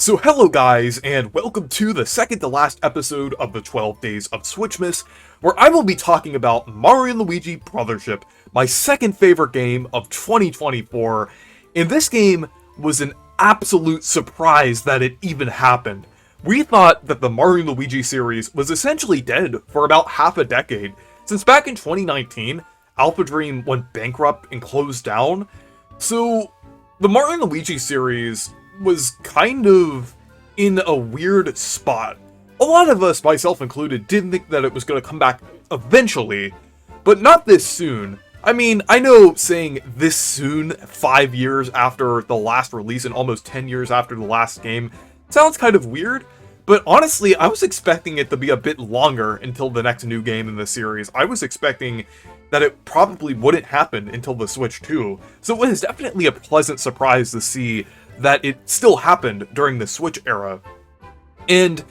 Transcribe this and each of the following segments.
So hello guys, and welcome to the second to last episode of the 12 Days of Switchmas, where I will be talking about Mario & Luigi Brothership, my second favorite game of 2024, and this game was an absolute surprise that it even happened. We thought that the Mario & Luigi series was essentially dead for about half a decade, since back in 2019, Alpha Dream went bankrupt and closed down, so the Mario & Luigi series was kind of in a weird spot. A lot of us, myself included, didn't think that it was going to come back eventually, but not this soon. I mean, I know saying this soon, 5 years after the last release and almost 10 years after the last game, sounds kind of weird, but honestly, I was expecting it to be a bit longer until the next new game in the series. I was expecting that it probably wouldn't happen until the Switch 2, so it was definitely a pleasant surprise to see that it still happened during the Switch era. And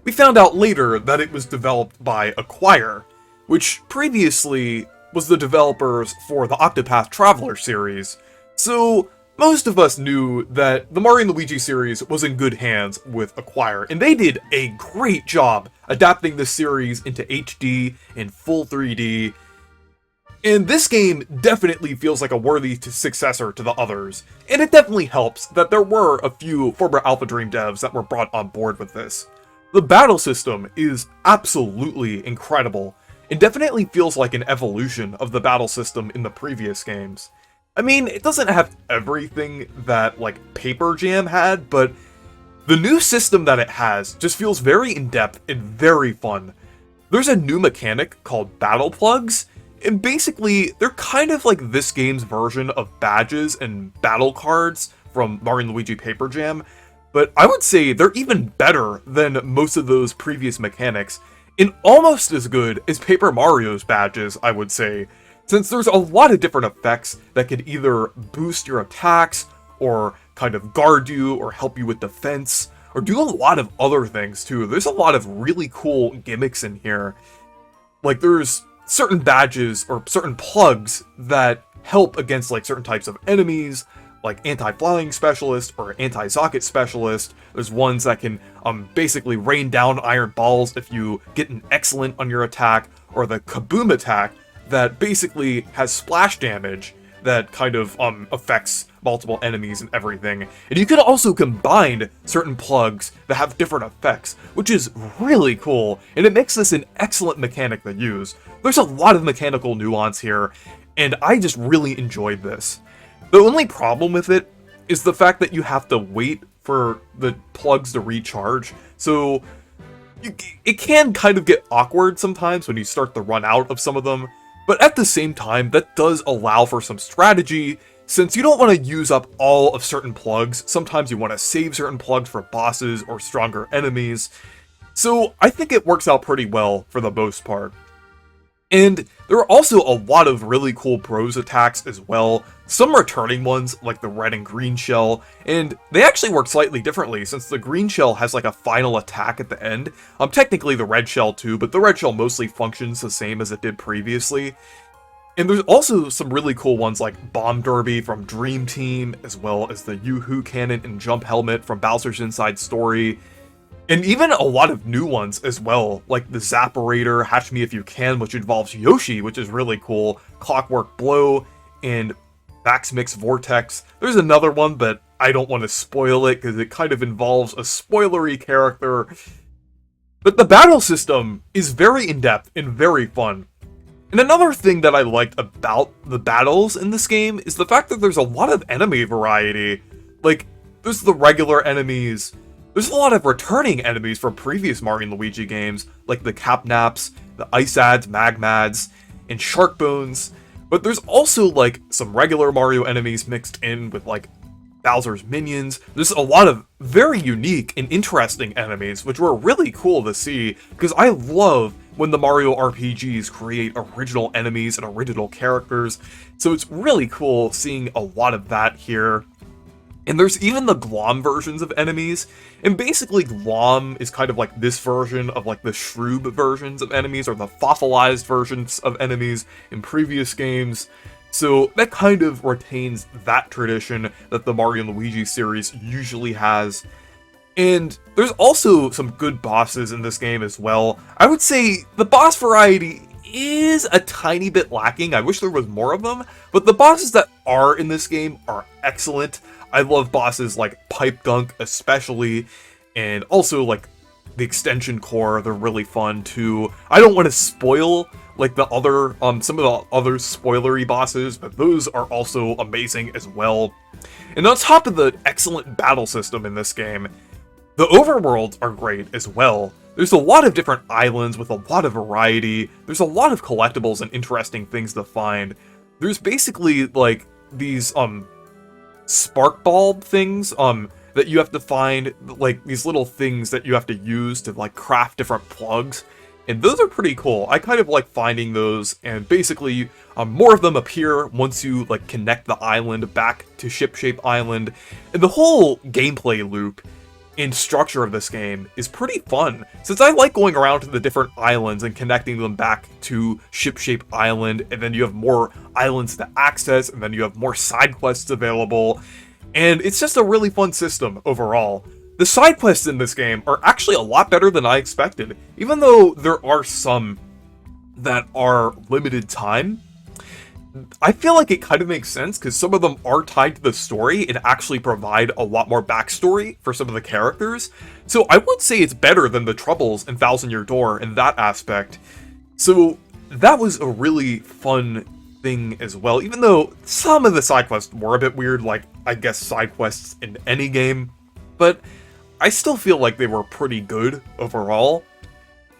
we found out later that it was developed by Acquire, which previously was the developers for the Octopath Traveler series. So most of us knew that the Mario & Luigi series was in good hands with Acquire, and they did a great job adapting the series into HD and full 3D. And this game definitely feels like a worthy successor to the others, and it definitely helps that there were a few former Alpha Dream devs that were brought on board with this. The battle system is absolutely incredible, and definitely feels like an evolution of the battle system in the previous games. I mean, it doesn't have everything that, like, Paper Jam had, but the new system that it has just feels very in-depth and very fun. There's a new mechanic called Battle Plugs, and basically, they're kind of like this game's version of badges and battle cards from Mario & Luigi Paper Jam, but I would say they're even better than most of those previous mechanics, and almost as good as Paper Mario's badges, I would say, since there's a lot of different effects that could either boost your attacks, or kind of guard you, or help you with defense, or do a lot of other things too. There's a lot of really cool gimmicks in here. Like, there's certain badges or certain plugs that help against like certain types of enemies, like anti-flying specialist or anti-socket specialist. There's ones that can basically rain down iron balls if you get an excellent on your attack, or the kaboom attack that basically has splash damage that kind of affects multiple enemies and everything. And you can also combine certain plugs that have different effects, which is really cool, and it makes this an excellent mechanic to use. There's a lot of mechanical nuance here, and I just really enjoyed this. The only problem with it is the fact that you have to wait for the plugs to recharge, so it can kind of get awkward sometimes when you start to run out of some of them. But at the same time, that does allow for some strategy, since you don't want to use up all of certain plugs. Sometimes you want to save certain plugs for bosses or stronger enemies. So I think it works out pretty well for the most part. And there are also a lot of really cool bros attacks as well, some returning ones like the red and green shell, and they actually work slightly differently since the green shell has like a final attack at the end. Technically the red shell too, but the red shell mostly functions the same as it did previously. And there's also some really cool ones like Bomb Derby from Dream Team, as well as the Yoo-Hoo Cannon and Jump Helmet from Bowser's Inside Story. And even a lot of new ones as well, like the Zapparator, Hatch Me If You Can, which involves Yoshi, which is really cool, Clockwork Blow, and Max Mix Vortex. There's another one, but I don't want to spoil it because it kind of involves a spoilery character. But the battle system is very in-depth and very fun. And another thing that I liked about the battles in this game is the fact that there's a lot of enemy variety. Like, there's the regular enemies. There's a lot of returning enemies from previous Mario & Luigi games, like the Capnaps, the Ice Ads, Magmads, and Shark Bones. But there's also, like, some regular Mario enemies mixed in with, like, Bowser's minions. There's a lot of very unique and interesting enemies, which were really cool to see, because I love when the Mario RPGs create original enemies and original characters. So it's really cool seeing a lot of that here. And there's even the Glom versions of enemies, and basically Glom is kind of like this version of like the Shroob versions of enemies, or the fossilized versions of enemies in previous games. So that kind of retains that tradition that the Mario & Luigi series usually has. And there's also some good bosses in this game as well. I would say the boss variety is a tiny bit lacking. I wish there was more of them, but the bosses that are in this game are excellent. I love bosses like Pipe Gunk especially, and also like the Extension Core. They're really fun too. I don't want to spoil like the other some of the other spoilery bosses, but those are also amazing as well. And on top of the excellent battle system in this game, the overworlds are great as well. There's a lot of different islands with a lot of variety. There's a lot of collectibles and interesting things to find. There's basically like these spark bulb things that you have to find, like these little things that you have to use to like craft different plugs. And those are pretty cool. I kind of like finding those, and basically more of them appear once you like connect the island back to Shipshape Island. And the whole gameplay loop and structure of this game is pretty fun, since I like going around to the different islands and connecting them back to Shipshape Island, and then you have more islands to access, and then you have more side quests available, and it's just a really fun system overall. The side quests in this game are actually a lot better than I expected, even though there are some that are limited time. I feel like it kind of makes sense, because some of them are tied to the story and actually provide a lot more backstory for some of the characters. So I would say it's better than the Troubles in Thousand Year Door in that aspect. So that was a really fun thing as well, even though some of the side quests were a bit weird, like I guess side quests in any game. But I still feel like they were pretty good overall.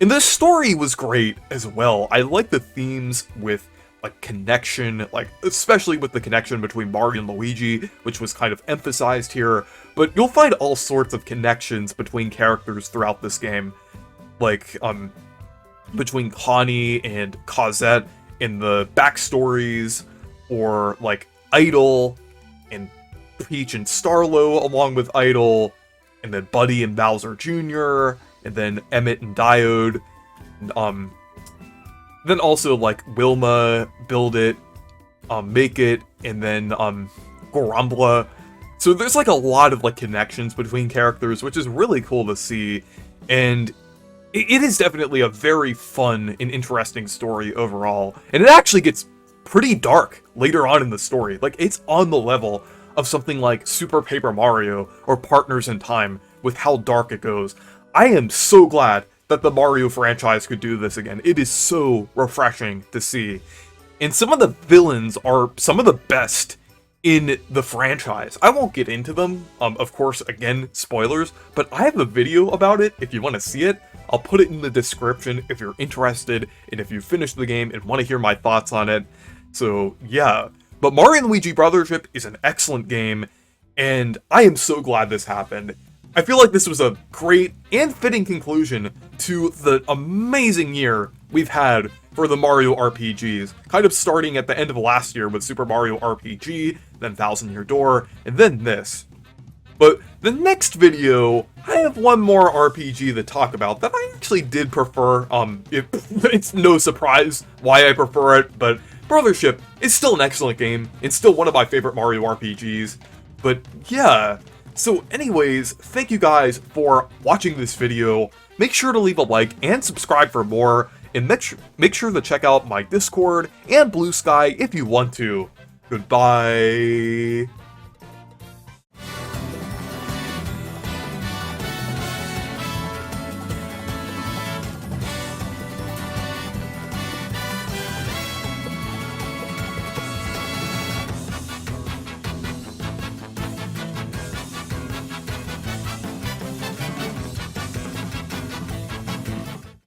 And the story was great as well. I like the themes with like connection, like especially with the connection between Mario and Luigi, which was kind of emphasized here, but you'll find all sorts of connections between characters throughout this game, like between Connie and Cosette in the backstories, or like Idol and Peach and Starlo along with Idol, and then Buddy and Bowser Jr., and then Emmett and Diode, and, then also like Wilma, Build It, Make It, and then Gorambla. So there's like a lot of like connections between characters, which is really cool to see. And it is definitely a very fun and interesting story overall. And it actually gets pretty dark later on in the story. Like it's on the level of something like Super Paper Mario or Partners in Time with how dark it goes. I am so glad that the Mario franchise could do this again. It is so refreshing to see. And some of the villains are some of the best in the franchise. I won't get into them, of course, again, spoilers, but I have a video about it if you want to see it. I'll put it in the description if you're interested, and if you finished the game and want to hear my thoughts on it. So, yeah. But Mario & Luigi Brothership is an excellent game, and I am so glad this happened. I feel like this was a great and fitting conclusion to the amazing year we've had for the Mario RPGs, kind of starting at the end of last year with Super Mario RPG, then Thousand Year Door, and then this. But the next video, I have one more RPG to talk about that I actually did prefer. It's no surprise why I prefer it, but Brothership is still an excellent game. It's still one of my favorite Mario RPGs. But yeah. So anyways, thank you guys for watching this video. Make sure to leave a like and subscribe for more, and make sure to check out my Discord and Blue Sky if you want to. Goodbye.